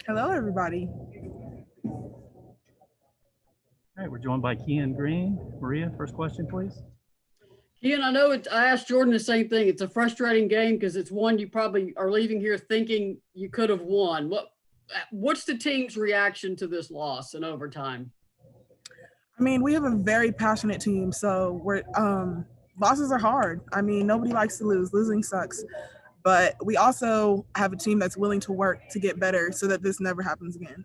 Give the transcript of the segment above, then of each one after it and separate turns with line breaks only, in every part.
Hello, everybody.
All right, we're joined by Keyen Green. Maria, first question, please.
Keyen, I know I asked Jordan the same thing. It's a frustrating game because it's one you probably are leaving here thinking you could have won. What's the team's reaction to this loss in overtime?
I mean, we have a very passionate team, so losses are hard. I mean, nobody likes to lose. Losing sucks. But we also have a team that's willing to work to get better so that this never happens again.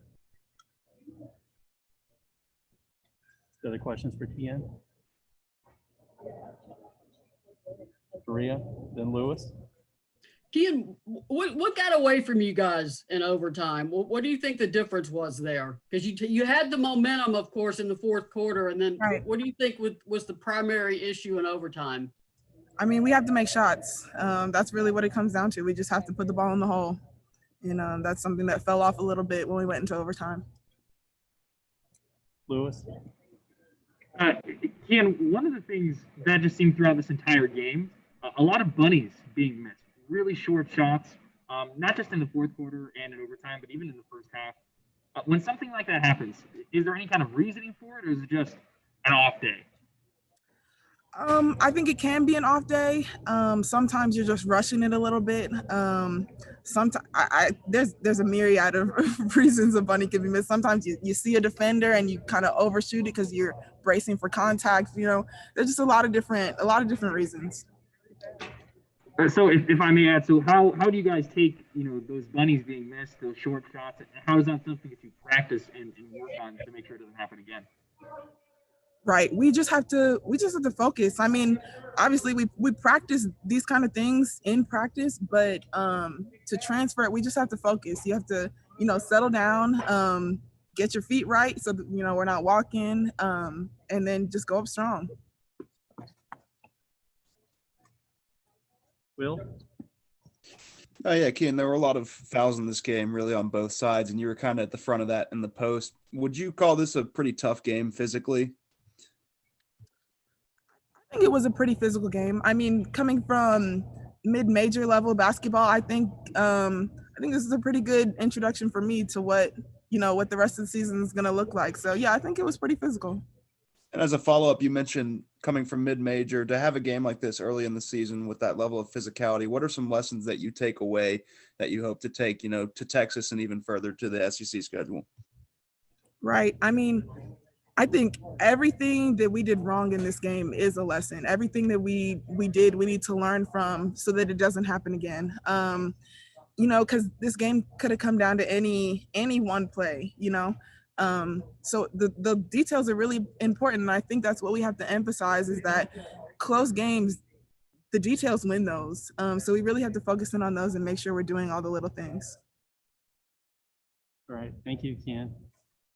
Other questions for Keyen? Maria, then Lewis.
Keyen, what got away from you guys in overtime? What do you think the difference was there? Because you had the momentum, of course, in the fourth quarter, and then
right.
What do you think was the primary issue in overtime?
I mean, we have to make shots. That's really what it comes down to. We just have to put the ball in the hole. And that's something that fell off a little bit when we went into overtime.
Lewis.
Keyen, one of the things that just seemed throughout this entire game, a lot of bunnies being missed, really short shots, not just in the fourth quarter and in overtime, but even in the first half. When something like that happens, is there any kind of reasoning for it, or is it just an off day?
I think it can be an off day. Sometimes you're just rushing it a little bit. Sometimes there's a myriad of reasons a bunny can be missed. Sometimes you see a defender and you kind of overshoot it because you're bracing for contact. There's just a lot of different reasons.
So if I may add, so how do you guys take those bunnies being missed, those short shots? How is that something that you practice and work on to make sure it doesn't happen again?
Right. We just have to focus. I mean, obviously we practice these kind of things in practice, but to transfer it, we just have to focus. You have to, settle down, get your feet right so that, we're not walking, and then just go up strong.
Will?
Oh yeah, Keyen, there were a lot of fouls in this game, really on both sides, and you were kind of at the front of that in the post. Would you call this a pretty tough game physically?
I think it was a pretty physical game. I mean, coming from mid-major level basketball, I think this is a pretty good introduction for me to what the rest of the season is going to look like. So yeah, I think it was pretty physical.
And as a follow-up, you mentioned coming from mid-major to have a game like this early in the season with that level of physicality. What are some lessons that you take away that you hope to take, to Texas and even further to the SEC schedule?
Right. I mean, I think everything that we did wrong in this game is a lesson. Everything that we did, we need to learn from so that it doesn't happen again. Because this game could have come down to any one play, So the details are really important. And I think that's what we have to emphasize is that close games, the details win those. So we really have to focus in on those and make sure we're doing all the little things.
All right. Thank you, Keyen.